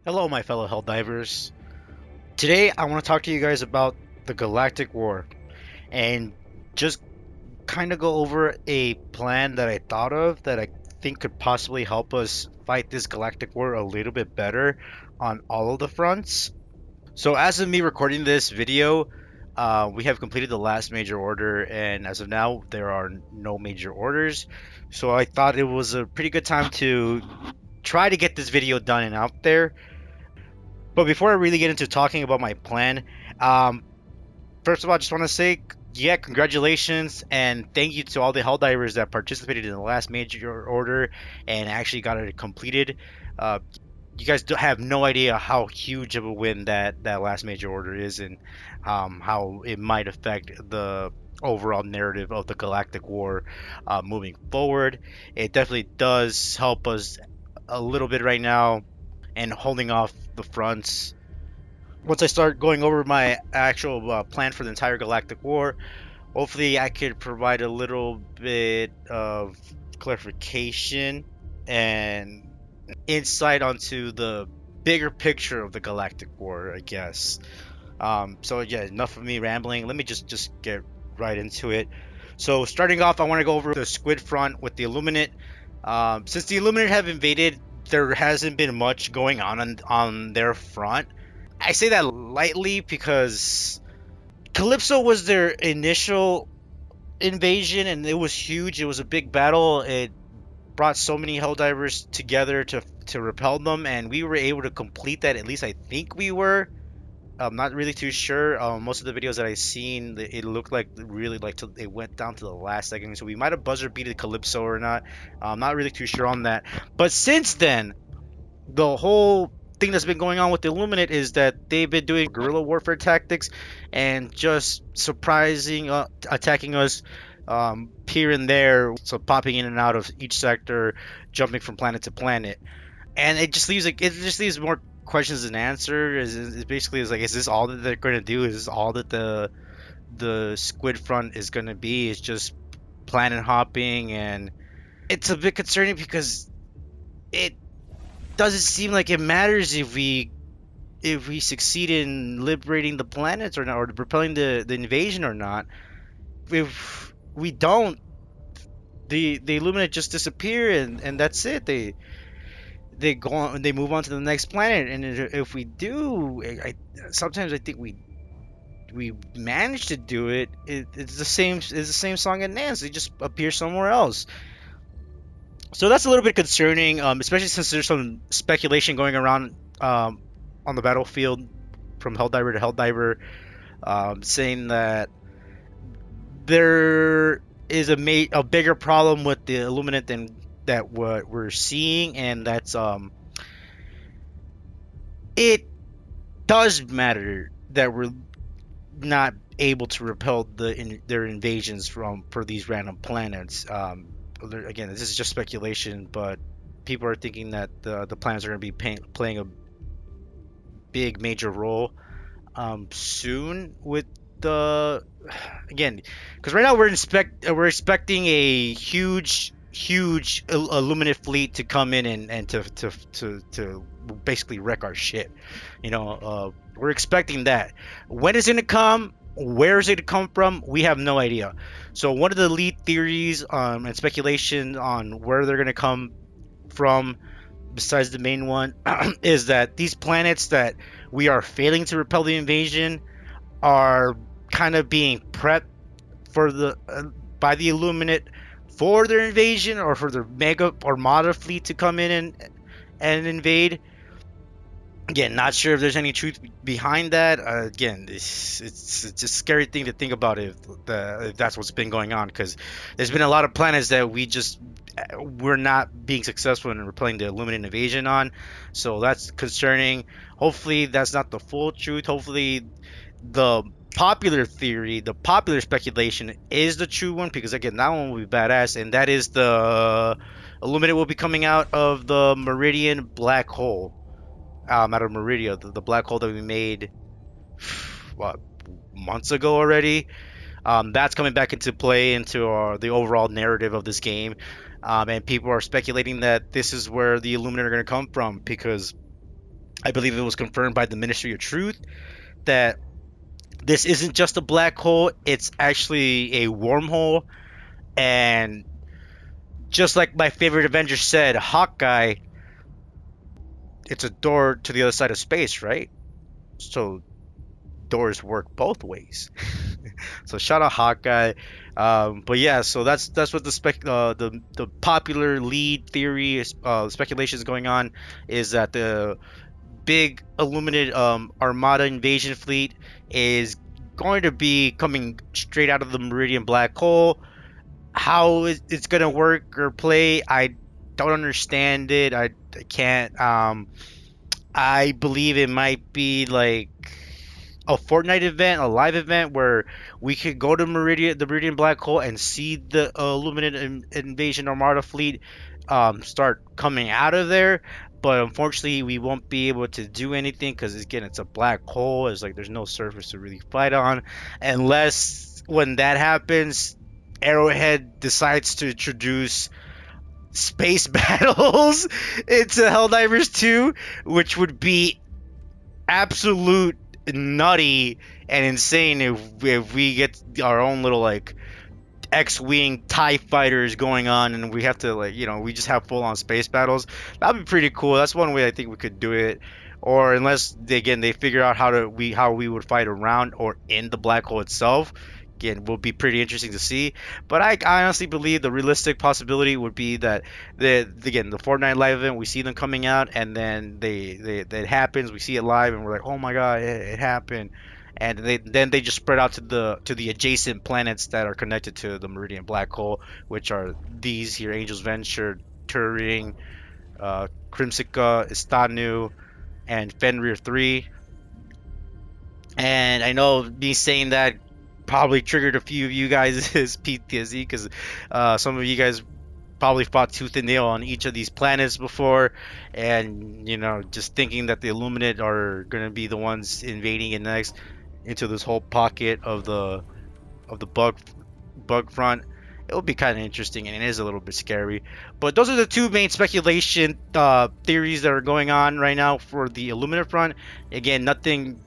Hello, my fellow Helldivers. Today, I want to talk to you guys about the Galactic War and just kind of go over a plan that I thought of that I think could possibly help us fight this Galactic War a little bit better on all of the fronts. So, as of me recording this video, we have completed the last major order, and as of now, there are no major orders. So, I thought it was a pretty good time to try to get this video done and out there. But before I really get into talking about my plan, um, first of all, I just want to say, yeah, congratulations and thank you to all the Helldivers that participated in the last major order and actually got it completed. Uh, you guys have no idea how huge of a win that last major order is, and how it might affect the overall narrative of the Galactic War moving forward. It definitely does help us a little bit right now and holding off the fronts. Once I start going over my actual plan for the entire Galactic War, hopefully I could provide a little bit of clarification and insight onto the bigger picture of the Galactic War, I guess. So yeah, enough of me rambling. Let me just get right into it. So starting off, I want to go over the Squid front with the Illuminate. Since the Illuminate have invaded, there hasn't been much going on their front. I say that lightly because Calypso was their initial invasion and it was huge. It was a big battle. It brought so many Helldivers together to repel them, and we were able to complete that. At least I think we were. I'm not really too sure. Most of the videos that I've seen, it looked like really like it went down to the last second. So we might have buzzer beated Calypso or not. I'm not really too sure on that. But since then, the whole thing that's been going on with the Illuminate is that they've been doing guerrilla warfare tactics and just surprising, attacking us here and there. So popping in and out of each sector, jumping from planet to planet, and it just leaves more questions than answers. Is basically is like, is this all that they're going to do? Is this all that the Squid Front is going to be? It's just planet hopping, and it's a bit concerning because it doesn't seem like it matters if we succeed in liberating the planets or not, or repelling the invasion or not. If we don't, the Illuminate just disappear, and that's it. They go on, they move on to the next planet, and if we do, sometimes I think we manage to do it. It's the same song and dance. They just appear somewhere else. So that's a little bit concerning, especially since there's some speculation going around on the battlefield from Helldiver to Helldiver, saying that there is a bigger problem with the Illuminate than that what we're seeing, and that's it does matter that we're not able to repel their invasions for these random planets. Again, this is just speculation, but people are thinking that the planets are going to be playing a big major role soon with the again, because right now we're expecting a huge Illuminate fleet to come in and to basically wreck our shit. We're expecting that. When is it gonna come? Where is it to come from? We have no idea. So one of the lead theories and speculation on where they're gonna come from, besides the main one, is that these planets that we are failing to repel the invasion are kind of being prepped for the by the Illuminate for their invasion, or for their mega armada fleet to come in and invade. Again, not sure if there's any truth behind that. Again, it's just a scary thing to think about if that's what's been going on, because there's been a lot of planets that we're not being successful in repelling the Illuminate invasion on, so that's concerning. Hopefully, that's not the full truth. Hopefully, the popular theory, the popular speculation is the true one, because again, that one will be badass, and that is the Illuminate will be coming out of the Meridian black hole, out of Meridia, the black hole that we made what, months ago already. That's coming back into play into the overall narrative of this game, and people are speculating that this is where the Illuminati are going to come from, because I believe it was confirmed by the Ministry of Truth that this isn't just a black hole, it's actually a wormhole. And just like my favorite Avenger said, Hawkeye, it's a door to the other side of space, right? So doors work both ways. So shout out Hawkeye. But yeah, so that's what the popular lead theory is, speculation is going on, is that the big Illuminated Armada invasion fleet is going to be coming straight out of the Meridian black hole. How it's gonna work or play, I don't understand it. I can't. I believe it might be like a Fortnite event, a live event where we could go to the Meridian black hole, and see the Illuminated Invasion Armada fleet start coming out of there. But unfortunately, we won't be able to do anything because again, it's a black hole. It's like there's no surface to really fight on, unless when that happens, Arrowhead decides to introduce space battles into Helldivers 2, which would be absolute nutty and insane if we get our own little like X-wing TIE fighters going on, and we have to like we just have full on space battles. That'd be pretty cool. That's one way I think we could do it. Or unless they figure out how we would fight around or in the black hole itself. Again, will be pretty interesting to see. But I honestly believe the realistic possibility would be that the Fortnite live event, we see them coming out, and then that happens, we see it live, and we're like, oh my god, it happened. And they just spread out to the adjacent planets that are connected to the Meridian black hole, which are these here: Angel's Venture, Turing, Crimsica, Istanu, and Fenrir 3. And I know me saying that probably triggered a few of you guys' PTSD, because some of you guys probably fought tooth and nail on each of these planets before, and just thinking that the Illuminate are going to be the ones invading it next into this whole pocket of the bug front. It will be kind of interesting, and it is a little bit scary. But those are the two main speculation theories that are going on right now for the Illuminate front. Again, nothing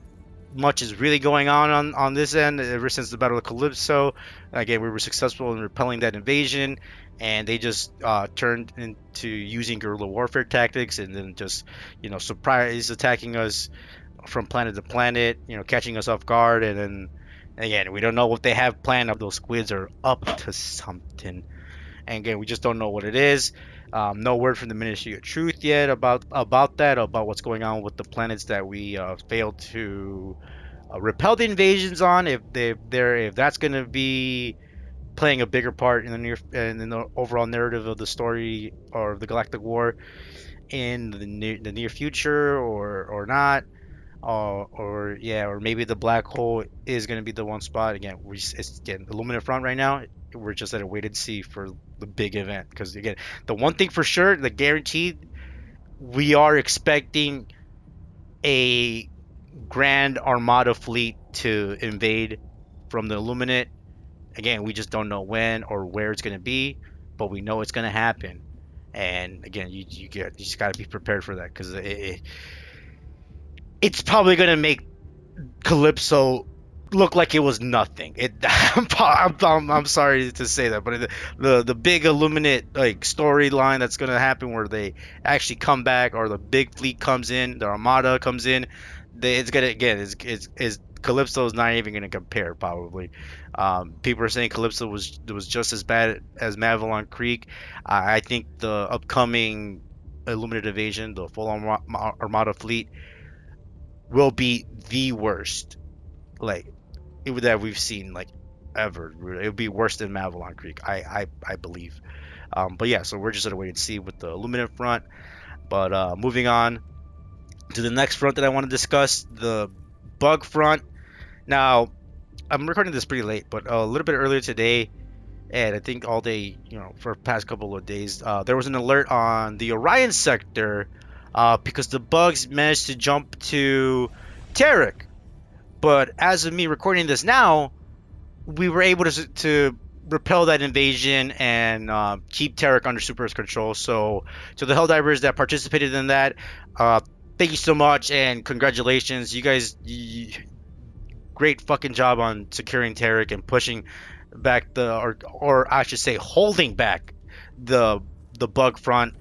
much is really going on this end ever since the Battle of Calypso. Again, we were successful in repelling that invasion, and they just turned into using guerrilla warfare tactics, and then just surprise attacking us from planet to planet, catching us off guard. And then again, we don't know what they have planned. Those squids are up to something, and again, we just don't know what it is. No word from the Ministry of Truth yet about what's going on with the planets that we failed to repel the invasions on. If that's going to be playing a bigger part in the overall narrative of the story or the Galactic War in the near future, or not. Or maybe the black hole is going to be the one spot. Again, it's getting Illuminate front right now. We're just at a wait and see for the big event, because again, the one thing for sure, the guaranteed, we are expecting a grand armada fleet to invade from the Illuminate. Again, we just don't know when or where it's going to be, but we know it's going to happen. And again, you just got to be prepared for that, because it's probably going to make Calypso look like it was nothing. I'm sorry to say that, but the big Illuminate like storyline that's going to happen, where they actually come back, or the big fleet comes in, the Armada comes in, it's gonna, again, is Calypso is not even going to compare probably. People are saying Calypso was just as bad as Mavalon Creek. I think the upcoming Illuminate invasion, the full Armada fleet, will be the worst, like that we've seen like ever. It would be worse than Mavalon Creek, I believe. But yeah, so we're just gonna wait and see with the Illuminate front. But moving on to the next front that I want to discuss, the bug front. Now, I'm recording this pretty late, but a little bit earlier today, and I think all day, for the past couple of days, there was an alert on the Orion sector, because the bugs managed to jump to Tarek. But as of me recording this now, we were able to repel that invasion and keep Tarek under super control. So the Helldivers that participated in that, Thank you so much, and congratulations, you guys. Great fucking job on securing Tarek and pushing back or I should say, holding back the the bug front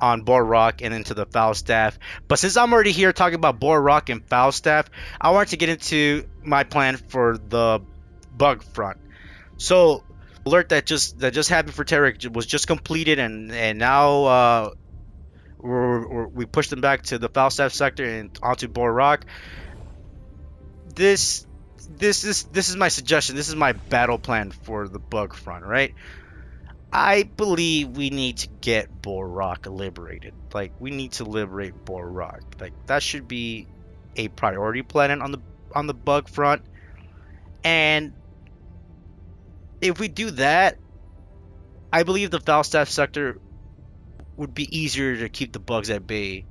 on Boar Rock and into the Falstaff. But since I'm already here talking about Boar Rock and Falstaff, I wanted to get into my plan for the bug front. So, alert that just happened for Tarek was just completed, and now we pushed them back to the Falstaff sector and onto Boar Rock. This this is my suggestion. This is my battle plan for the bug front, right? I believe we need to get Boar Rock liberated. Like, we need to liberate Boar Rock. Like, that should be a priority planet on the bug front. And if we do that, I believe the Falstaff sector would be easier to keep the bugs at bay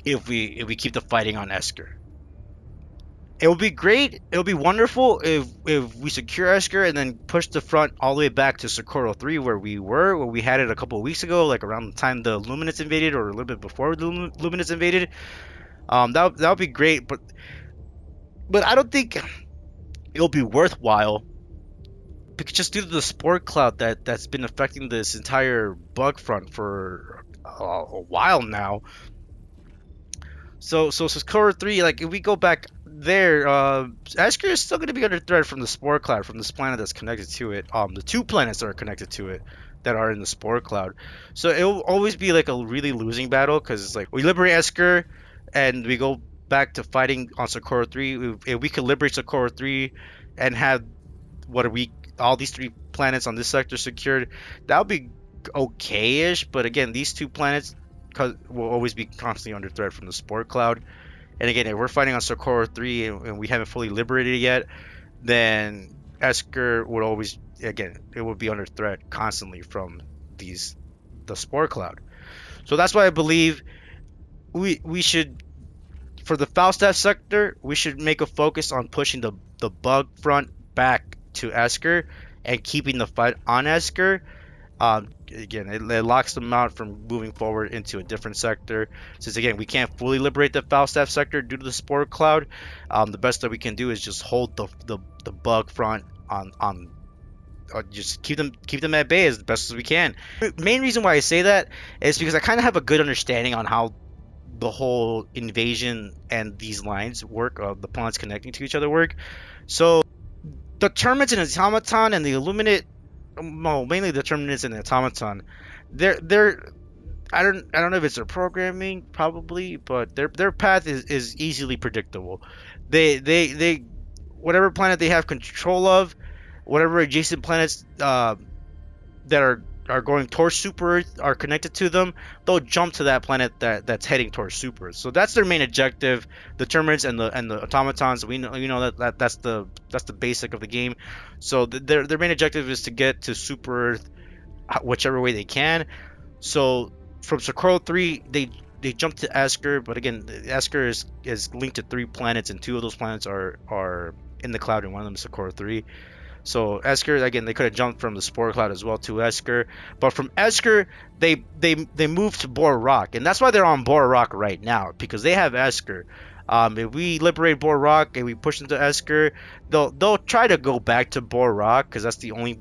if we keep the fighting on Esker. It would be great. It would be wonderful if we secure Esker and then push the front all the way back to Socorro 3 where we had it a couple of weeks ago, like around the time the Luminance invaded or a little bit before the Luminance invaded. That would be great, but I don't think it'll be worthwhile because just due to the spore cloud that's been affecting this entire bug front for a while now. So Socorro 3, like if we go back there, Esker is still going to be under threat from the spore cloud, from this planet that's connected to it. The two planets that are connected to it that are in the spore cloud. So it will always be like a really losing battle because it's like we liberate Esker and we go back to fighting on Socorro 3. If we could liberate Socorro 3 and have all these three planets on this sector secured, that would be okay-ish. But again, these two planets will always be constantly under threat from the spore cloud. And again, if we're fighting on Socorro 3 and we haven't fully liberated it yet, then Esker would always, again, it would be under threat constantly from the spore cloud. So that's why I believe we should, for the Falstaff sector, we should make a focus on pushing the bug front back to Esker and keeping the fight on Esker. Again, it locks them out from moving forward into a different sector. Since again, we can't fully liberate the Falstaff sector due to the spore cloud, the best that we can do is just hold the bug front on just keep them at bay as best as we can. The main reason why I say that is because I kind of have a good understanding on how the whole invasion and these lines work, the planets connecting to each other work. So the Termits and Automaton and the Illuminate, well, mainly the Terminists and the Automaton, they're I don't know if it's their programming probably, but their path is easily predictable. They whatever planet they have control of, whatever adjacent planets that are going towards Super Earth are connected to them, they'll jump to that planet that's heading towards Super Earth. So that's their main objective. The Terminists and the Automatons, we know that's the basic of the game. So their main objective is to get to Super Earth whichever way they can. So from Socorro 3, they jump to Esker, but again, Esker is linked to 3 planets, and 2 of those planets are in the cloud, and one of them is Socorro 3. So Esker, again, they could have jumped from the spore cloud as well to Esker, but from Esker they moved to Boar Rock, and that's why they're on Boar Rock right now, because they have Esker. If we liberate Boar Rock and we push them to Esker, they'll try to go back to Boar Rock because that's the only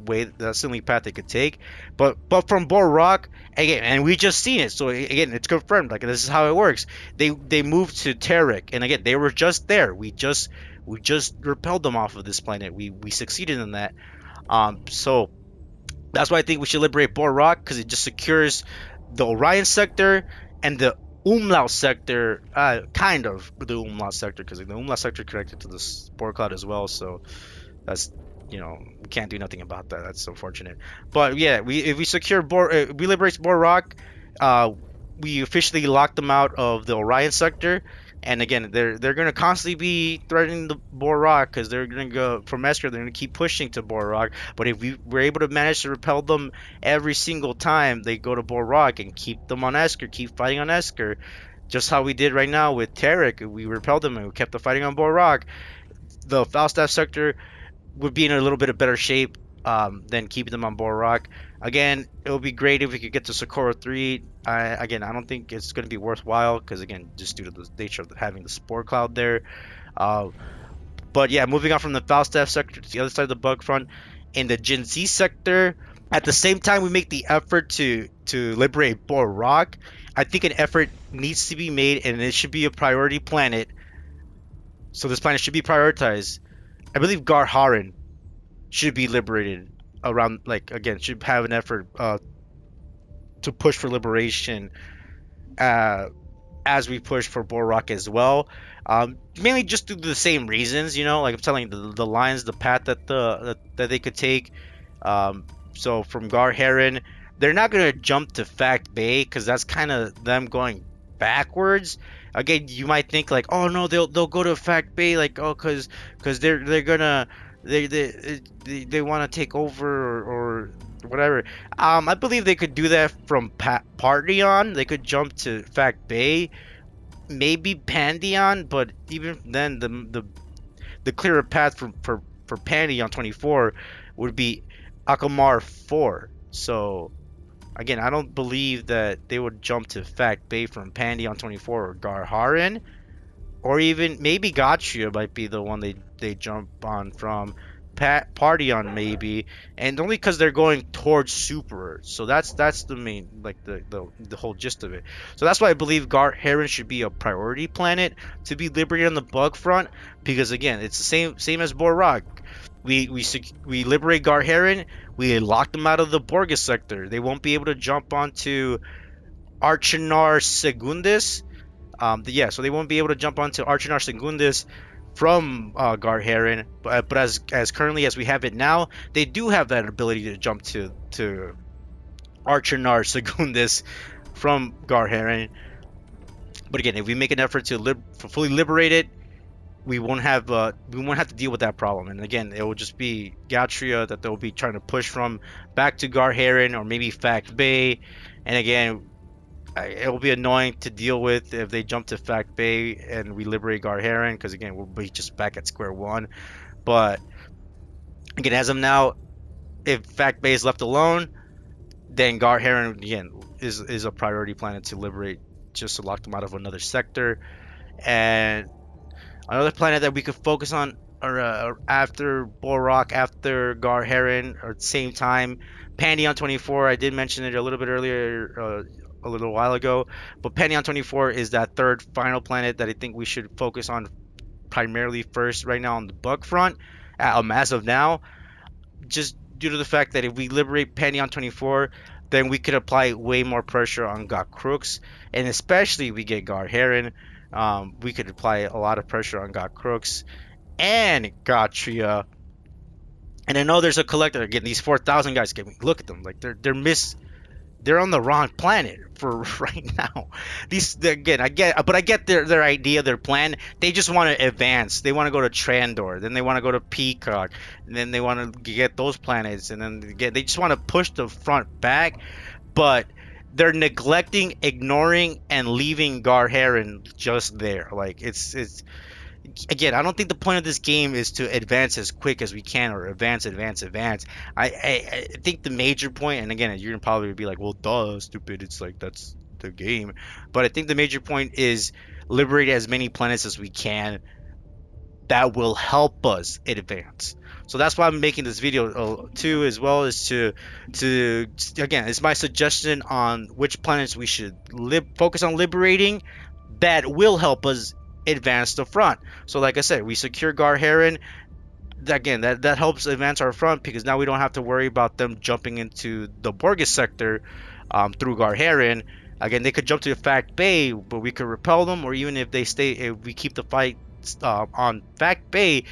path they could take. But from Boar Rock again, and we just seen it, so again it's confirmed. Like, this is how it works. They moved to Tarek, and again they were just there. We just repelled them off of this planet. We succeeded in that. So that's why I think we should liberate Boar Rock, because it just secures the Orion sector and the Umlaut sector, kind of the Umlaut sector, because the Umlaut sector connected to the spore cloud as well. So that's, we can't do nothing about that. That's unfortunate. But yeah, if we secure we liberate Boar Rock, we officially lock them out of the Orion sector. And again, they're going to constantly be threatening the Boar Rock, because they're going to go from Esker. They're going to keep pushing to Boar Rock. But if we're able to manage to repel them every single time they go to Boar Rock and keep them on Esker, keep fighting on Esker, just how we did right now with Tarek, we repelled them and we kept the fighting on Boar Rock, the Falstaff sector would be in a little bit of better shape than keeping them on Borok. Again, it would be great if we could get to Socorro 3. Again, I don't think it's going to be worthwhile because, again, just due to the nature of having the Spore Cloud there. Uh, but yeah, moving on from the Falstaff sector to the other side of the bug front, in the Gen Z sector, at the same time we make the effort to liberate Borok, I think an effort needs to be made and it should be a priority planet. So this planet should be prioritized. I believe Garharin should be liberated around, like, again, should have an effort to push for liberation uh, as we push for Borok as well. Mainly just due to the same reasons, like I'm telling you, the lines, the path that they could take. So from Gar Heron, they're not gonna jump to Fact Bay because that's kind of them going backwards. Again, you might think like, oh no, they'll go to Fact Bay, like, oh, because they're gonna they want to take over or whatever. I believe they could do that from Partyon. They could jump to Fact Bay, maybe Pandion, but even then, the clearer path for Pandion 24 would be Akamar 4. So again, I don't believe that they would jump to Fact Bay from Pandion 24 or Garharin, or even maybe Gotcha might be the one they jump on from Partyon maybe, and only because they're going towards Super. So that's the main, like, the whole gist of it. So that's why I believe Heron should be a priority planet to be liberated on the bug front, because again, it's the same as Borok. We liberate Garheron, we lock them out of the Borgus sector. They won't be able to jump onto Archinar Segundus. Yeah, so they won't be able to jump onto Archinar Segundus from Garheron, but as currently as we have it now, they do have that ability to jump to Archinar Segundus from Garheron. But again, if we make an effort to fully liberate it, we won't have to deal with that problem. And again, it will just be Gatria that they'll be trying to push from back to Garheron or maybe Fact Bay. And again, it will be annoying to deal with if they jump to Fact Bay and we liberate Garheron, because again, we'll be just back at square one. But again, as of now, if Fact Bay is left alone, then Garheron again is a priority planet to liberate, just to lock them out of another sector. And another planet that we could focus on after Borok, after Garheron, or at the same time, Pandion 24. I did mention it a little bit earlier, a little while ago, but Pandion 24 is that third final planet that I think we should focus on primarily first right now on the bug front, as of now, just due to the fact that if we liberate Pandion 24, then we could apply way more pressure on God Crooks, and especially if we get Garheron, we could apply a lot of pressure on God Crooks and Gotria. And I know there's a collector again. These 4,000 guys, look at them, like they're on the wrong planet for right now. I get their idea, their plan. They just want to advance. They want to go to Trandor, then they want to go to Peacock, and then they want to get those planets, and then they just want to push the front back, but they're neglecting, ignoring, and leaving Garheron just there. Like, it's again, I don't think the point of this game is to advance as quick as we can, or advance. I think the major point, and again, you're gonna probably be like, well, duh, stupid, it's like, that's the game. But I think the major point is liberate as many planets as we can that will help us advance. So that's why I'm making this video too, as well as to again, it's my suggestion on which planets we should focus on liberating that will help us advance the front. So like I said, we secure Garheron. Again, that helps advance our front, because now we don't have to worry about them jumping into the Borgus sector through Garheron. Again, they could jump to Fact Bay, but we could repel them, or even if we keep the fight on Fact Bay,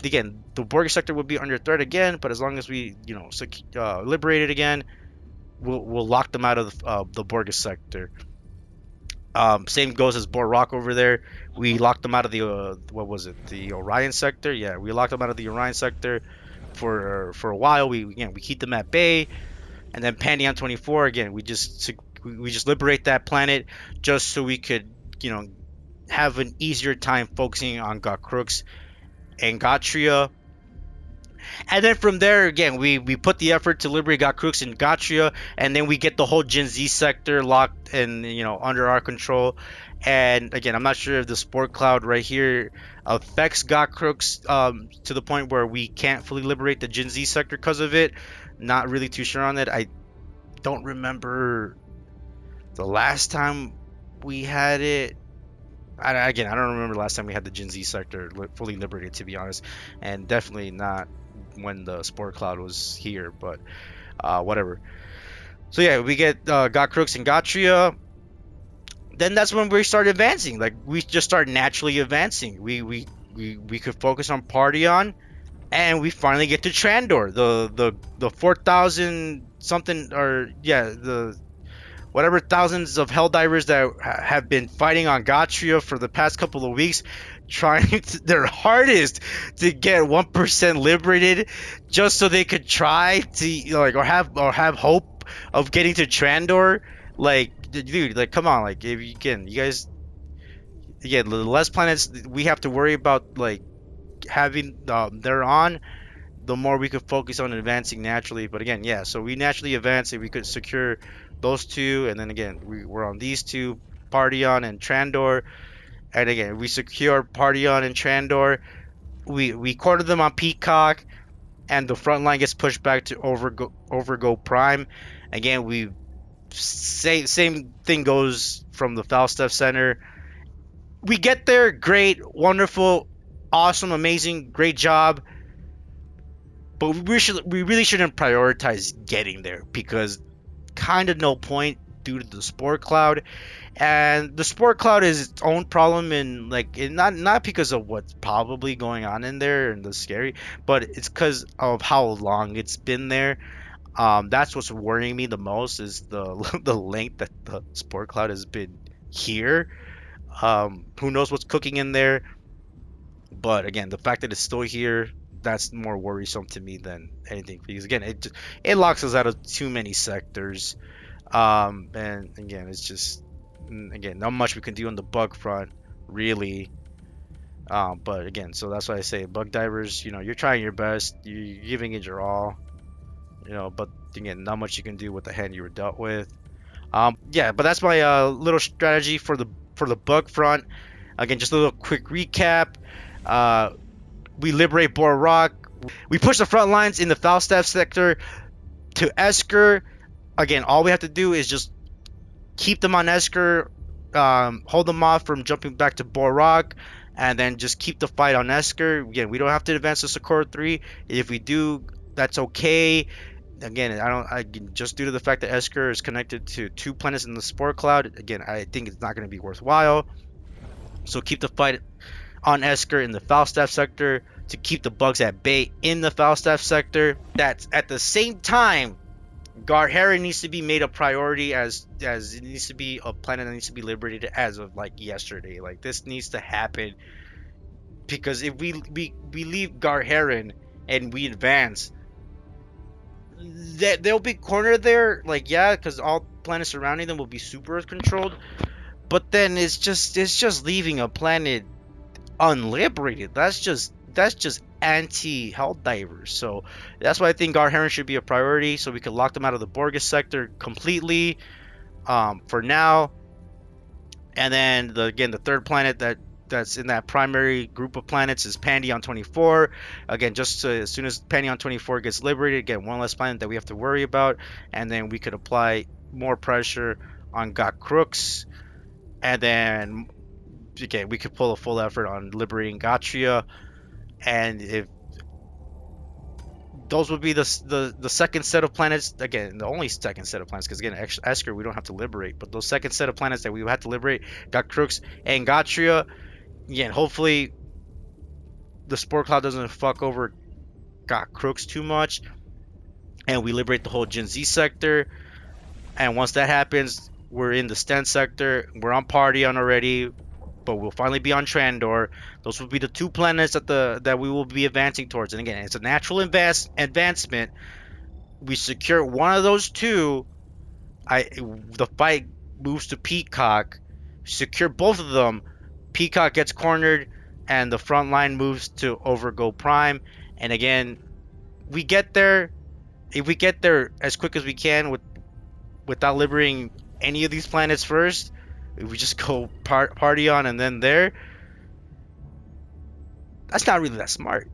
again, the Borgus sector would be under threat again. But as long as we liberate it again, we'll lock them out of the Borgus sector. Same goes as Borok over there. We locked them out of the the Orion sector. Yeah, we locked them out of the Orion sector for a while. We keep them at bay, and then Pandion 24 again. We just liberate that planet just so we could have an easier time focusing on God Crooks and Gotria. And then from there, again, we put the effort to liberate Got Crooks and Gotria, and then we get the whole Gen Z sector locked and, under our control. And again, I'm not sure if the Sport Cloud right here affects Got Crooks to the point where we can't fully liberate the Gen Z sector because of it. Not really too sure on that. I don't remember the last time we had it. Again, I don't remember the last time we had the Gen Z sector fully liberated, to be honest, and definitely not when the Sport Cloud was here. But whatever. So yeah, we get Got Crooks and Gotria. Then that's when we start advancing. Like, we just start naturally advancing. We could focus on Partyon, and we finally get to Trandor, the 4,000 something, or yeah, the whatever thousands of Helldivers that have been fighting on Gotria for the past couple of weeks, trying their hardest to get 1% liberated, just so they could try to or have hope of getting to Trandor. Like, dude, like, come on, like, if you can, you guys, again, the less planets we have to worry about, like, having they're on, the more we could focus on advancing naturally. But again, yeah, so we naturally advance if we could secure those two, and then again we're on these two, Partyon and Trandor. And again, we secure Partyon and Trandor, we corner them on Peacock, and the front line gets pushed back to Overgo Prime. Again, we same thing goes from the Falstaff Center. We get there, great, wonderful, awesome, amazing, great job. But we really shouldn't prioritize getting there, because kind of no point due to the Sport Cloud. And the Sport Cloud is its own problem, and like, not because of what's probably going on in there and the scary, but it's because of how long it's been there. That's what's worrying me the most, is the the length that the Sport Cloud has been here. Who knows what's cooking in there? But again, the fact that it's still here, that's more worrisome to me than anything, because again, it locks us out of too many sectors. And again, it's just, again, not much we can do on the bug front, really. But again, so that's why I say, bug divers, you're trying your best, you're giving it your all, but again, not much you can do with the hand you were dealt with. Yeah, but that's my little strategy for the bug front. Again, just a little quick recap. We liberate Bor Rock. We push the front lines in the Falstaff sector to Esker. Again, all we have to do is just keep them on Esker, hold them off from jumping back to Bor Rock, and then just keep the fight on Esker. Again, we don't have to advance to Socorro 3. If we do, that's okay. Again, I just due to the fact that Esker is connected to 2 planets in the Sport Cloud, again, I think it's not going to be worthwhile. So keep the fight on Esker in the Falstaff sector to keep the bugs at bay in the Falstaff sector. That's at the same time, Garhera needs to be made a priority, as it needs to be a planet that needs to be liberated as of like yesterday. Like, this needs to happen, because if we leave Garherin and we advance, they'll be cornered there. Like, yeah, because all planets surrounding them will be super controlled, but then it's just leaving a planet unliberated. That's just anti Helldivers. So that's why I think Garherin should be a priority, so we could lock them out of the Borgus sector completely, for now. And then the third planet that's in that primary group of planets is Pandion 24. Again, just as soon as Pandion 24 gets liberated, again, one less planet that we have to worry about, and then we could apply more pressure on Got Crooks, and then again, we could pull a full effort on liberating Gotria. And if those would be the second set of planets, again, the only second set of planets, because again, Esker we don't have to liberate, but those second set of planets that we would have to liberate, Got Crooks and Gotria. Again, hopefully the Sport Cloud doesn't fuck over Got Crooks too much, and we liberate the whole Gen Z sector. And once that happens, we're in the Sten sector, we're on Partyon already, but we'll finally be on Trandor. Those will be the 2 planets that we will be advancing towards. And again, it's a natural advancement. We secure one of those 2, the fight moves to Peacock. Secure both of them, Peacock gets cornered, and the front line moves to Overgo Prime. And again, we get there, if we get there as quick as we can without liberating any of these planets first, if we just go party on and then there, that's not really that smart.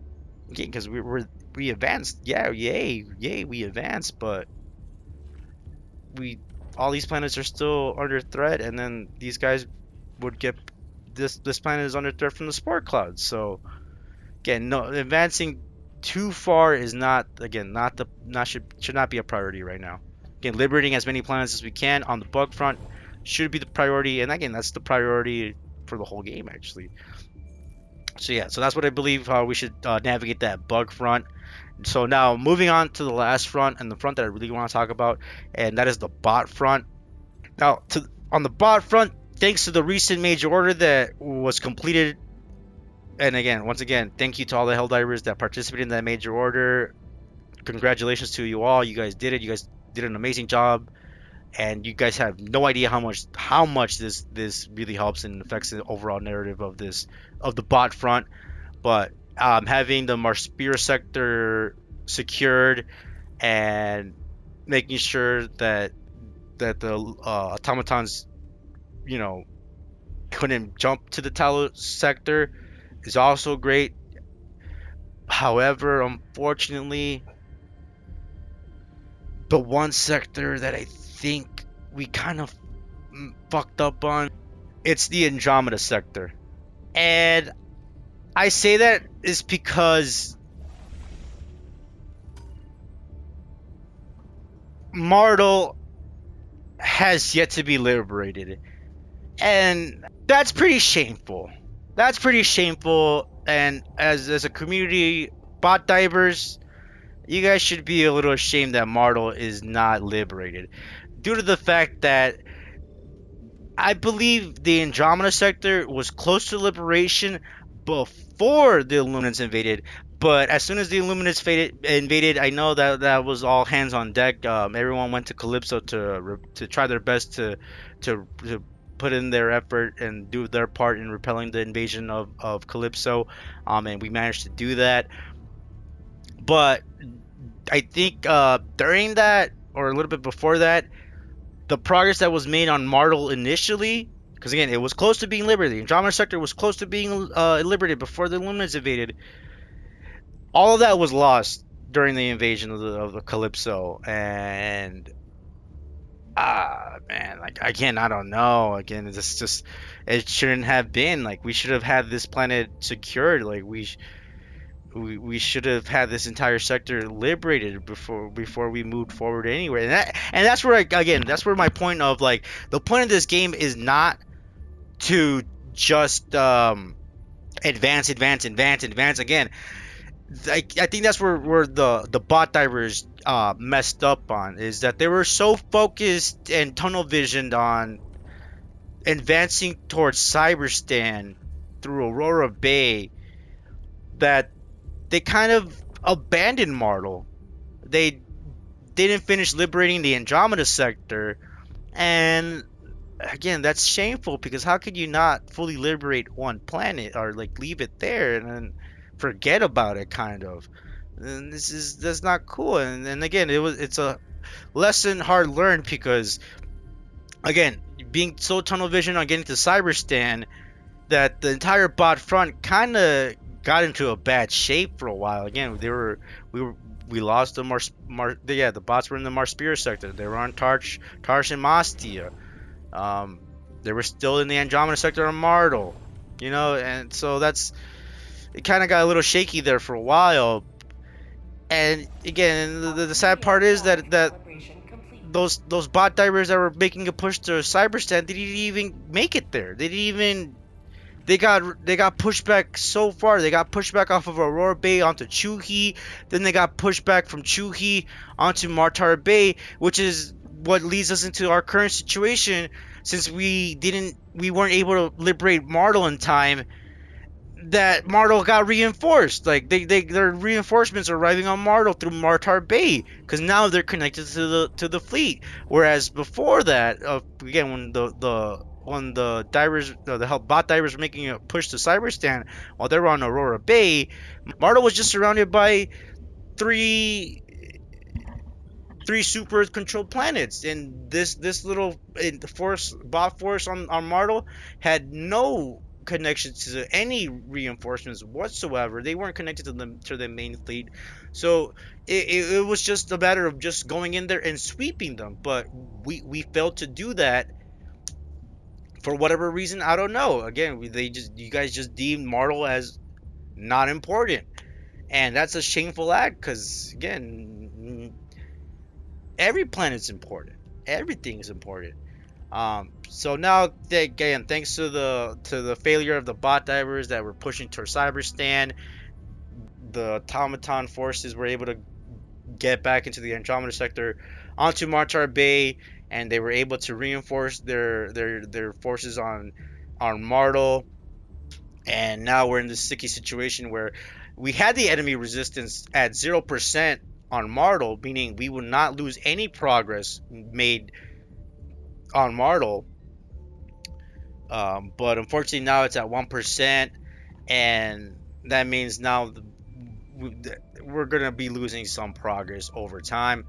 Okay, because we advanced. Yeah, yay, we advanced, but we all these planets are still under threat, and then these guys would get this planet is under threat from the spore clouds. So again, no, advancing too far is not, again, not the not should not be a priority right now. Again, liberating as many planets as we can on the bug front should be the priority, and again, that's the priority for the whole game actually. So yeah, so that's what I believe we should navigate that bug front. So now moving on to the last front, and the front that I really want to talk about, and that is the bot front. Now, on the bot front, thanks to the recent major order that was completed, and again, once again, thank you to all the Helldivers that participated in that major order. Congratulations to you all. You guys did it. You guys did an amazing job, and you guys have no idea how much this really helps and affects the overall narrative of the bot front. But having the Marspira sector secured and making sure that the automatons, you know, couldn't jump to the Talos sector is also great. However, unfortunately, the one sector that I think we kind of fucked up on, it's the Andromeda sector. And I say that is because Martel has yet to be liberated. And that's pretty shameful. That's pretty shameful. And as a community, bot divers, you guys should be a little ashamed that Martel is not liberated, due to the fact that I believe the Andromeda sector was close to liberation before the Illuminants invaded. But as soon as the Illuminants invaded, I know that was all hands on deck. Everyone went to Calypso to try their best to put in their effort and do their part in repelling the invasion of Calypso, and we managed to do that. But I think during that, or a little bit before that, the progress that was made on Martel initially, because again, it was close to being liberated. The Andromeda sector was close to being liberated before the Illuminants invaded. All of that was lost during the invasion of the Calypso, and man, like, again, I don't know. Again, it's just, it shouldn't have been. Like, we should have had this planet secured. Like, we should have had this entire sector liberated before we moved forward anywhere. And that's where that's where my point of, like, the point of this game is not to just advance again. I think that's where the bot divers messed up on, is that they were so focused and tunnel visioned on advancing towards Cyberstan through Aurora Bay that they kind of abandoned Martel. They didn't finish liberating the Andromeda sector, and again, that's shameful, because how could you not fully liberate one planet, or like leave it there and then forget about it, kind of? And that's not cool. And again, it's a lesson hard learned, because again, being so tunnel vision on getting to Cyberstan, that the entire bot front kind of got into a bad shape for a while. Again, we lost the the bots were in the Marspira sector. They were on Tarsh and Mastia. They were still in the Andromeda sector on Martel, you know, and so it kind of got a little shaky there for a while. And again, the sad part is that those bot divers that were making a push to Cyberstan didn't even make it there. They got pushed back so far. They got pushed back off of Aurora Bay onto Chuhi. Then they got pushed back from Chuhi onto Martar Bay, which is what leads us into our current situation, since we weren't able to liberate Martel in time. That Martel got reinforced. Like, their reinforcements are arriving on Martel through Martar Bay, because now they're connected to the fleet. Whereas before that, again, when the divers, the bot divers were making a push to Cyberstan while they were on Aurora Bay, Martel was just surrounded by three super controlled planets, and this little force bot force on Martel had no connection to any reinforcements whatsoever. They weren't connected to the main fleet, so it was just a matter of just going in there and sweeping them. But we failed to do that for whatever reason. I don't know. Again, you guys just deemed Martel as not important, and that's a shameful act because again, every planet's important. Everything is important. So now again, thanks to the failure of the bot divers that were pushing towards Cyberstan, the automaton forces were able to get back into the Andromeda sector onto Martar Bay, and they were able to reinforce their forces on Martel. And now we're in this sticky situation where we had the enemy resistance at 0% on Martel, meaning we would not lose any progress made on Martel. But unfortunately now it's at 1%, and that means now we're gonna be losing some progress over time.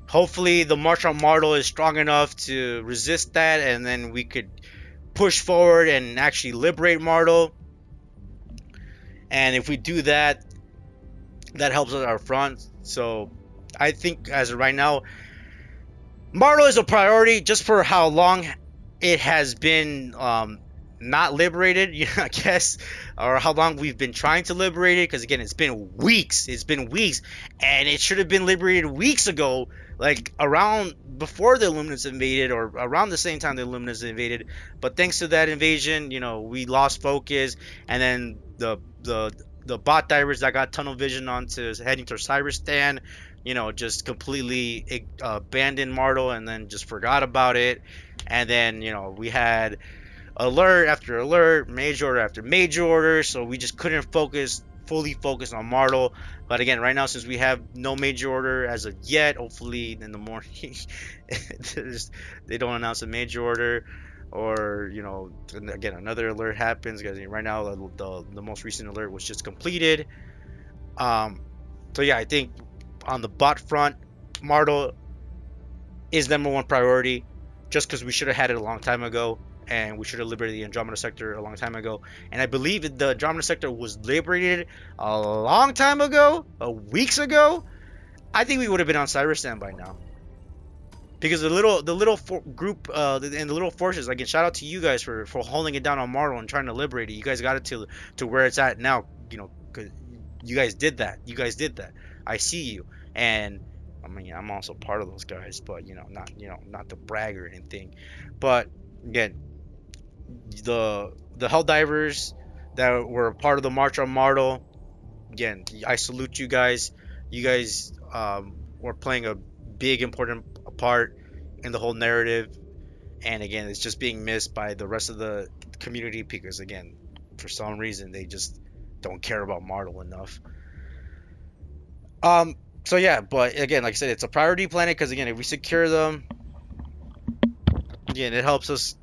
Hopefully the march on Martel is strong enough to resist that, and then we could push forward and actually liberate Martel. And if we do that, that helps us our front. So I think as of right now, Martel is a priority just for how long it has been not liberated, I guess, or how long we've been trying to liberate it. Because again, it's been weeks. It's been weeks, and it should have been liberated weeks ago, like around before the Illuminats invaded, or around the same time the Illuminats invaded. But thanks to that invasion, we lost focus, and then the bot divers that got tunnel vision onto heading towards Cyberstan, just completely abandoned Martel and then just forgot about it. And then, we had alert after alert, major order after major order, so we just couldn't fully focus on Martel. But again, right now, since we have no major order as of yet, hopefully in the morning they don't announce a major order, or again another alert happens, because right now the most recent alert was just completed. So yeah, I think on the bot front, Martel is #1 priority, just because we should have had it a long time ago, and we should have liberated the Andromeda sector a long time ago. And I believe the Andromeda sector was liberated a long time ago, weeks ago. I think we would have been on Cyberstan by now, because the little group and the little forces. Again, shout out to you guys for holding it down on Martel and trying to liberate it. You guys got it to where it's at now. Cause you guys did that. I see you, and I mean, I'm also part of those guys, but not to brag or anything. But again, the Helldivers that were part of the March on Martel, again, I salute you guys. You guys were playing a big important part in the whole narrative, and again, it's just being missed by the rest of the community, because again, for some reason, they just don't care about Martel enough. So yeah, but again, like I said, it's a priority planet, because again, if we secure them, again, it helps us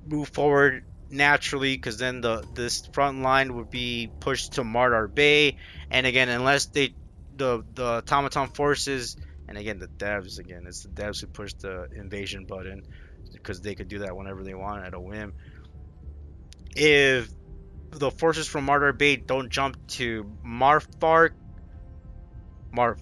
move forward naturally, because then this front line would be pushed to Martar Bay. And again, unless the automaton forces, and again the devs, again it's the devs who push the invasion button, because they could do that whenever they want at a whim. If the forces from Martar Bay don't jump to Marfark, if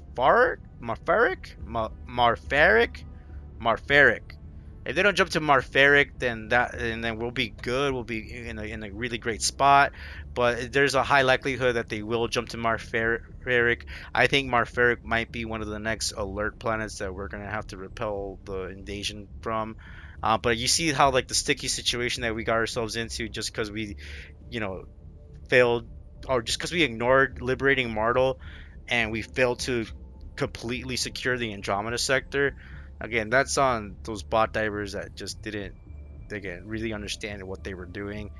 they don't jump to Marfaric, then we'll be good. We'll be in a really great spot. But there's a high likelihood that they will jump to Marfaric. I think Marfaric might be one of the next alert planets that we're gonna have to repel the invasion from. But you see how like the sticky situation that we got ourselves into, just because we, failed, or just because we ignored liberating Martel, and we failed to completely secure the Andromeda sector. Again, that's on those bot divers that just didn't, again, really understand what they were doing.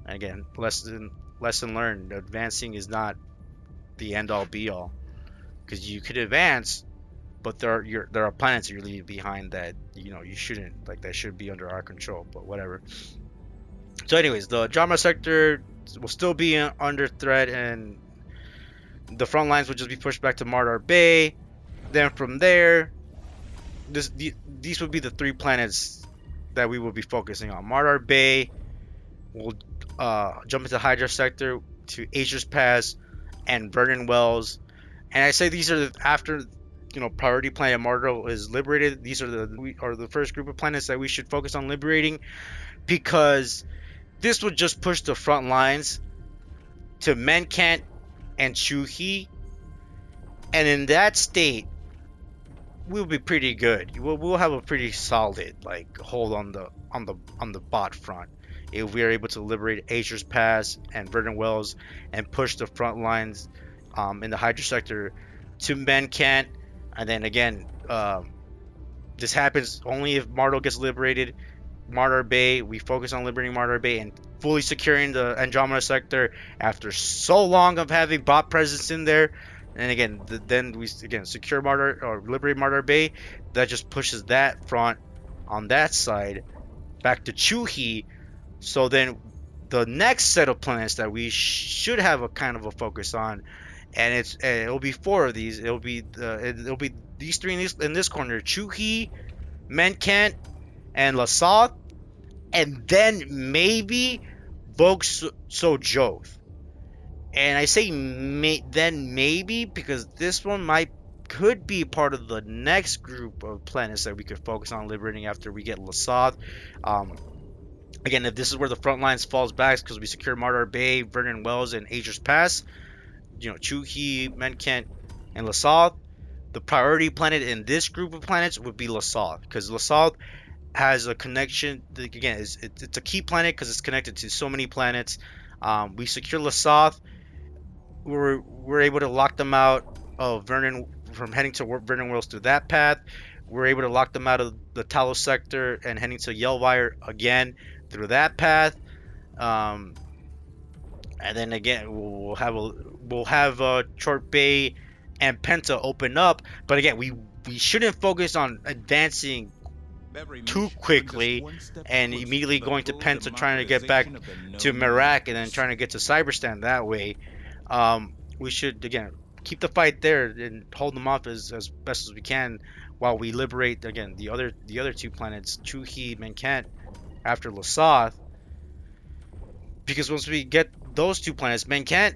And again, lesson learned: advancing is not the end all be all, because you could advance, but there are planets you're leaving behind that you shouldn't, like, that should be under our control. But whatever. So anyways, the Andromeda sector will still be under threat, and The front lines would just be pushed back to Mardar Bay. Then from there, these would be the 3 planets that we will be focusing on. Mardar Bay, we'll jump into Hydra Sector to Aegis Pass and Vernon Wells. And I say these are after priority planet Mardar is liberated. These are the first group of planets that we should focus on liberating, because this would just push the front lines to Menkent and Chuhi, and in that state we'll be pretty good. We'll have a pretty solid hold on the bot front if we are able to liberate Aegis Pass and Vernon Wells and push the front lines in the Hydra sector to Menkent. And then again, this happens only if Mardar gets liberated. Mardar Bay, we focus on liberating Mardar Bay and fully securing the Andromeda sector after so long of having bot presence in there. And again, then we secure Mardar or liberate Mardar Bay. That just pushes that front on that side back to Chuhi. So then the next set of planets that we should have a kind of a focus on, and it'll be 4 of these. It'll be these 3 in this corner: Chuhi, Menkent, and Lassath, and then maybe Vok-So-Joth. And I say then maybe because this one could be part of the next group of planets that we could focus on liberating after we get Lassath. Again, if this is where the front lines falls back, because we secure Mardar Bay, Vernon Wells, and Aegis Pass, Chuhi, Menkent, and Lassath, the priority planet in this group of planets would be Lassath, because Lassath has a connection. Again, it's a key planet because it's connected to so many planets. We secure Lassath. We're able to lock them out of Vernon from heading to Vernon Wells through that path. We're able to lock them out of the Talos sector and heading to Yellvire again through that path. And then again, we'll have Chort Bay and Penta open up. But again, we shouldn't focus on advancing too quickly and immediately going to Penta, trying to get back to Merak and then trying to get to Cyberstan that way. We should again keep the fight there and hold them off as best as we can while we liberate again the other 2 planets, Chuhi, Menkent, after Lassath. Because once we get those 2 planets, Menkent,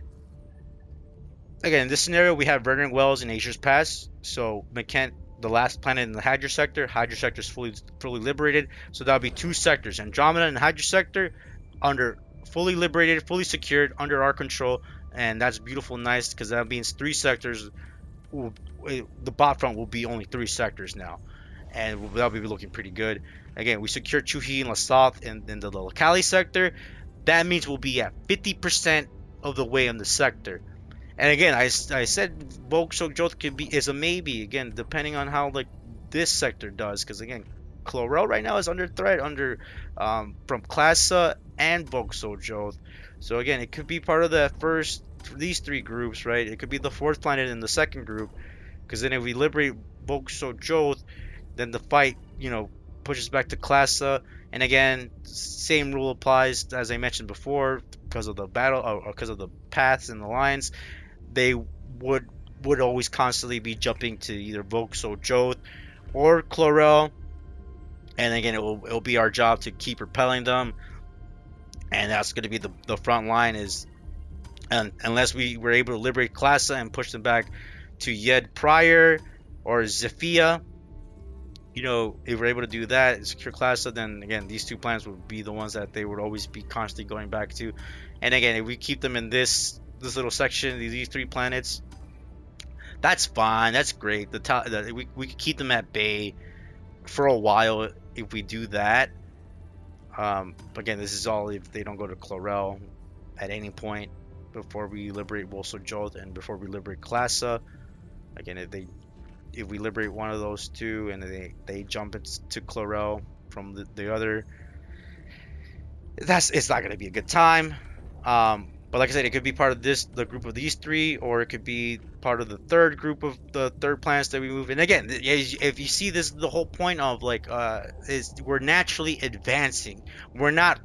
again in this scenario we have Vernon Wells and Aegis Pass, so Menkent, the last planet in the Hydra sector is fully liberated, so that'll be 2 sectors, Andromeda and Hydra sector, under fully liberated, fully secured, under our control. And that's beautiful, nice, because that means 3 sectors. The bot front will be only 3 sectors now, and that'll be looking pretty good. Again, we secure Chuhi and Lassath in the Locali sector. That means we'll be at 50% of the way in the sector. And again, I said Vok-So-Joth is a maybe. Again, depending on how this sector does, because again, Chlorel right now is under threat from Classa and Vok-So-Joth. So again, it could be part of these 3 groups, right? It could be the 4th planet in the second group, because then if we liberate Vok-So-Joth, then the fight, pushes back to Classa. And again, same rule applies as I mentioned before, because of the battle or because of the paths and the lines. They would always constantly be jumping to either Vok-So-Joth or Chlorel, and again, it'll be our job to keep repelling them. And that's going to be the front line unless we were able to liberate Classa and push them back to Yed Prior or Zephyia. If we're able to do that and secure Classa, then again, these 2 planets would be the ones that they would always be constantly going back to. And again, if we keep them in this little section, these 3 planets, that's fine, that's great. We could keep them at bay for a while if we do that. Again, this is all if they don't go to Chlorel at any point before we liberate Vok-So-Joth and before we liberate Classa. Again, if we liberate one of those 2 and they jump into Chlorel from the other, it's not going to be a good time. But like I said, it could be part of the group of these 3, or it could be part of the 3rd group of the 3rd planets that we move. And again, if you see this, the whole point of is we're naturally advancing. We're not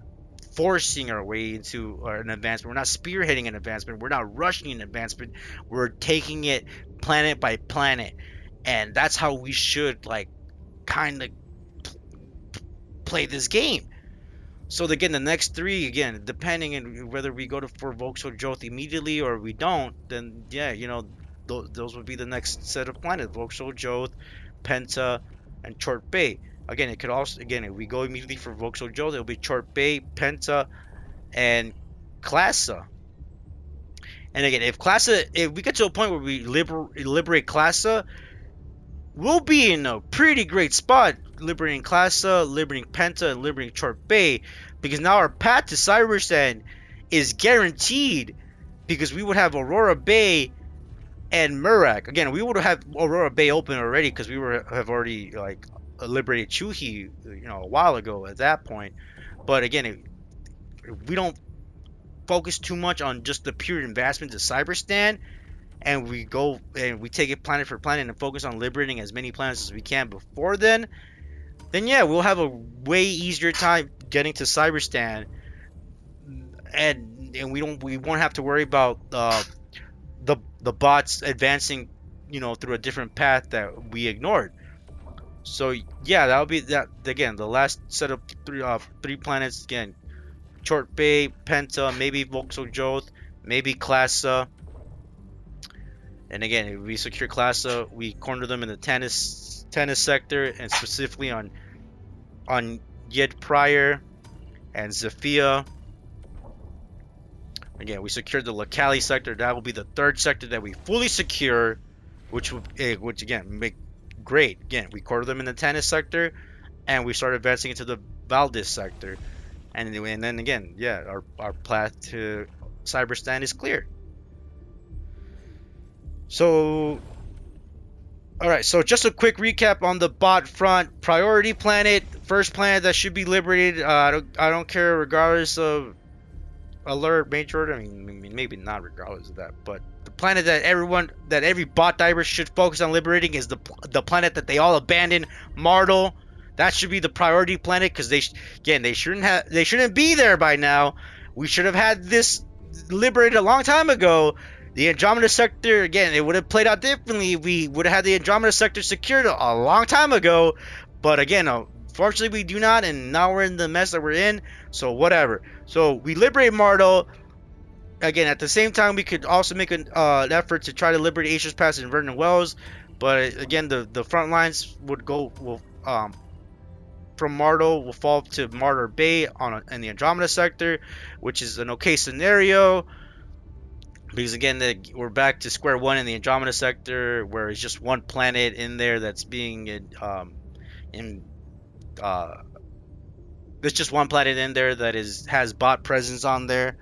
forcing our way into an advancement. We're not spearheading an advancement. We're not rushing an advancement. We're taking it planet by planet, and that's how we should like kind of play this game. So again, the next three, again, depending on whether we go to for Vauxhall Joth immediately or we don't, then yeah, those would be the next set of planets: Vauxhall Joth, Penta, and Chort Bay. Again, it could also, again, if we go immediately for Vauxhall Joth, it'll be Chort Bay, Penta, and Classa. And again, if we get to a point where we liberate Classa, we'll be in a pretty great spot, liberating Classa, liberating Penta, and liberating Chort Bay, because now our path to Cybersand is guaranteed, because we would have Aurora Bay and Murak. Again, we would have Aurora Bay open already, because we have already like liberated Chuhi, a while ago at that point. But again, if we don't focus too much on just the pure advancement to Cyberstan, and we go and we take it planet for planet and focus on liberating as many planets as we can before then yeah, we'll have a way easier time getting to Cyberstan, and we won't have to worry about the bots advancing, through a different path that we ignored. So yeah, that'll be that again. The last set of three planets again: Chort Bay, Penta, maybe Vauxhall Joth, maybe Classa. And again, if we secure Classa, we corner them in the tennis sector, and specifically on Yed Prior and Zafia. Again, we secured the Locali sector. That will be the third sector that we fully secure, which again make great. Again, we corner them in the tennis sector, and we start advancing into the Valdez sector. And then again, yeah, our path to Cyberstan is clear. So, alright, so just a quick recap on the bot front. Priority planet, first planet that should be liberated. I don't care regardless of alert, major. I mean, maybe not regardless of that, but the planet that every bot diver should focus on liberating is the planet that they all abandoned, Martel. That should be the priority planet, because they shouldn't be there by now. We should have had this liberated a long time ago. The Andromeda sector, again, it would have played out differently. We would have had the Andromeda sector secured a long time ago. But again, unfortunately, we do not. And now we're in the mess that we're in. So whatever. So we liberate Martel. Again, at the same time, we could also make an effort to try to liberate Acia's Pass and Vernon Wells. But again, the front lines from Martel will fall to Martyr Bay in the Andromeda sector, which is an okay scenario. Because again, we're back to square one in the Andromeda sector, where it's just one planet in there that's being there's just one planet in there that has bot presence on there.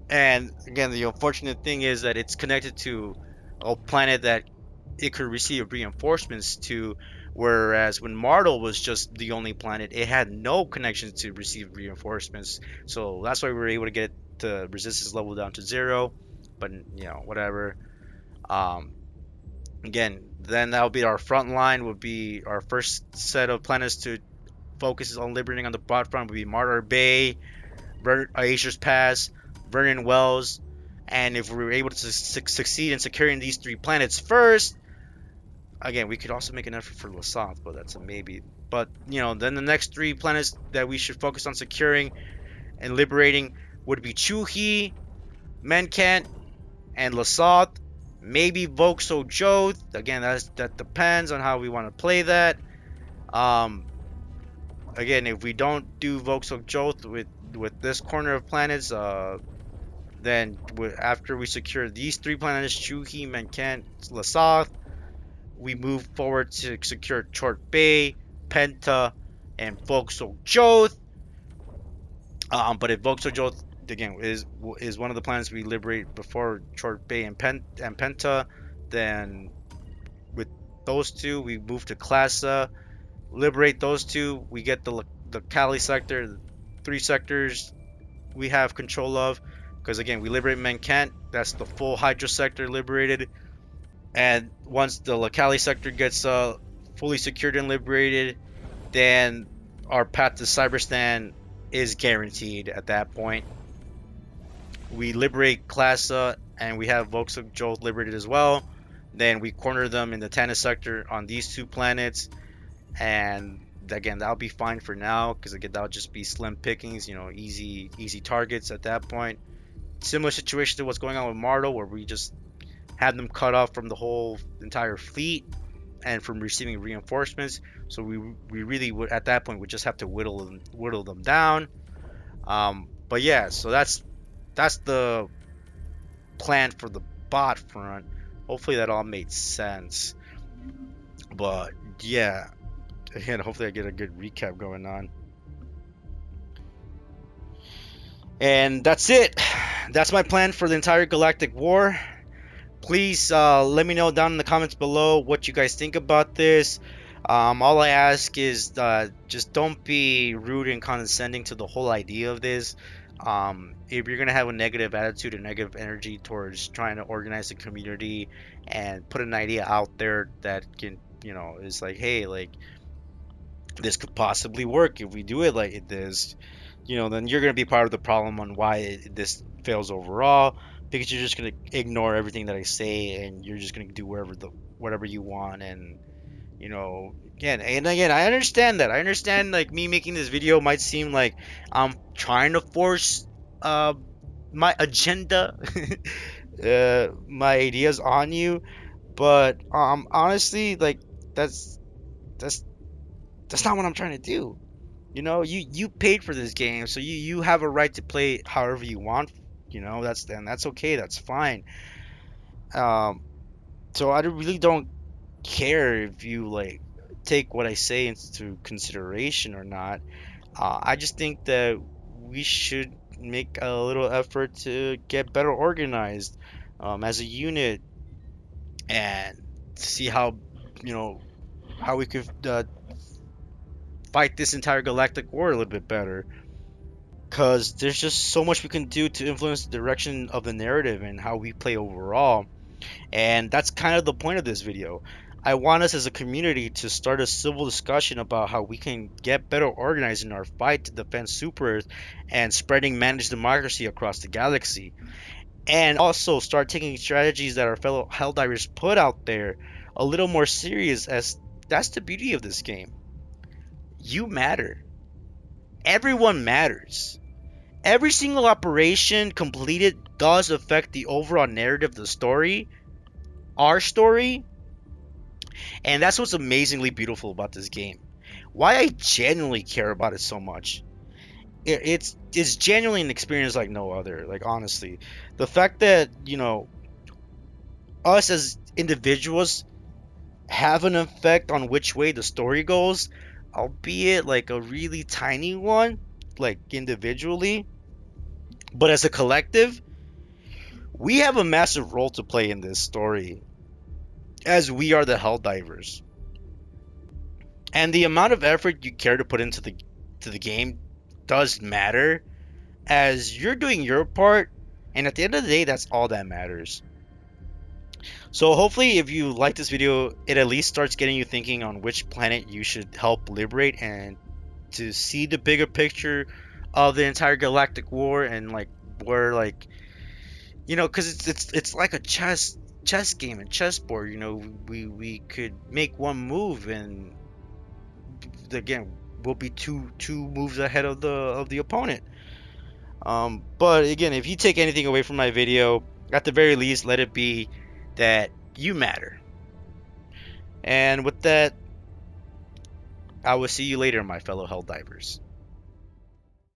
And again, the unfortunate thing is that it's connected to a planet that it could receive reinforcements to, whereas when Martel was just the only planet, it had no connection to receive reinforcements. So that's why we were able to get the resistance level down to 0. But whatever. Again, then that'll be our front line. Would be our first set of planets to focus on liberating on the bot front. Would be Martyr Bay, Acia's Pass, Vernon Wells. And if we were able to succeed in securing these 3 planets first, again, we could also make an effort for Lassant, but that's a maybe. But then the next 3 planets that we should focus on securing and liberating would be Chuhi, Menkent, and Lassat. Maybe Vauxhall Joth. Again, that depends on how we want to play that. Again, if we don't do Vauxhall Joth with this corner of planets, then after we secure these 3 planets, Chuhi, Menkent, Lassat, we move forward to secure Chort Bay, Penta, and Vauxhall Joth. But if Vauxhall Joth again is one of the planets we liberate before Chort Bay and Penta, then with those 2 we move to Classa, liberate those 2, we get the Cali sector, 3 sectors we have control of, because again we liberate Menkent, that's the full Hydra sector liberated. And once the Locali sector gets fully secured and liberated, then our path to Cyberstan is guaranteed at that point. We liberate Classa and we have Volks of Jolt liberated as well. Then we corner them in the Tannis sector on these two planets, and again that'll be fine for now because again that'll just be slim pickings, you know, easy targets at that point. Similar situation to what's going on with Martel, where we just have them cut off from the whole entire fleet and from receiving reinforcements. So we really would at that point would just have to whittle them down. But yeah, so that's the plan for the bot front. Hopefully that all made sense. But yeah, again, hopefully I get a good recap going on. And that's it. That's my plan for the entire Galactic War. Please let me know down in the comments below what you guys think about this. All I ask is just don't be rude and condescending to the whole idea of this. If you're gonna have a negative attitude and negative energy towards trying to organize the community and put an idea out there that can, you know, is like, hey, like this could possibly work if we do it like this, you know, then you're gonna be part of the problem on why this fails overall, because you're just gonna ignore everything that I say and you're just gonna do whatever you want. And you know, again, I understand that. I understand like me making this video might seem like I'm trying to force uh my agenda, my ideas on you, but honestly, like that's that's that's not what I'm trying to do. You know, you paid for this game, so you have a right to play however you want. You know, that's okay. That's fine. Um, so I really don't care if you like take what I say into consideration or not. I just think that we should make a little effort to get better organized as a unit and see how, you know, how we could fight this entire galactic war a little bit better. Because there's just so much we can do to influence the direction of the narrative and how we play overall. And that's kind of the point of this video. I want us as a community to start a civil discussion about how we can get better organized in our fight to defend Super Earth and spreading managed democracy across the galaxy. And also start taking strategies that our fellow Helldivers put out there a little more serious, as that's the beauty of this game. You matter. Everyone matters. Every single operation completed does affect the overall narrative of the story, our story, and that's what's amazingly beautiful about this game. Why I genuinely care about it so much. It's genuinely an experience like no other. Like honestly, the fact that, you know, us as individuals have an effect on which way the story goes, albeit like a really tiny one, like individually, but as a collective, we have a massive role to play in this story, as we are the Helldivers. And the amount of effort you care to put into the game does matter, as you're doing your part, and at the end of the day, that's all that matters. So hopefully if you like this video, it at least starts getting you thinking on which planet you should help liberate, and to see the bigger picture of the entire galactic war, and like where, like, you know, because it's like a chess game and chessboard. You know, we could make one move and again we'll be two moves ahead of the opponent. But again, if you take anything away from my video, at the very least, let it be that you matter. And with that, I will see you later, my fellow Helldivers.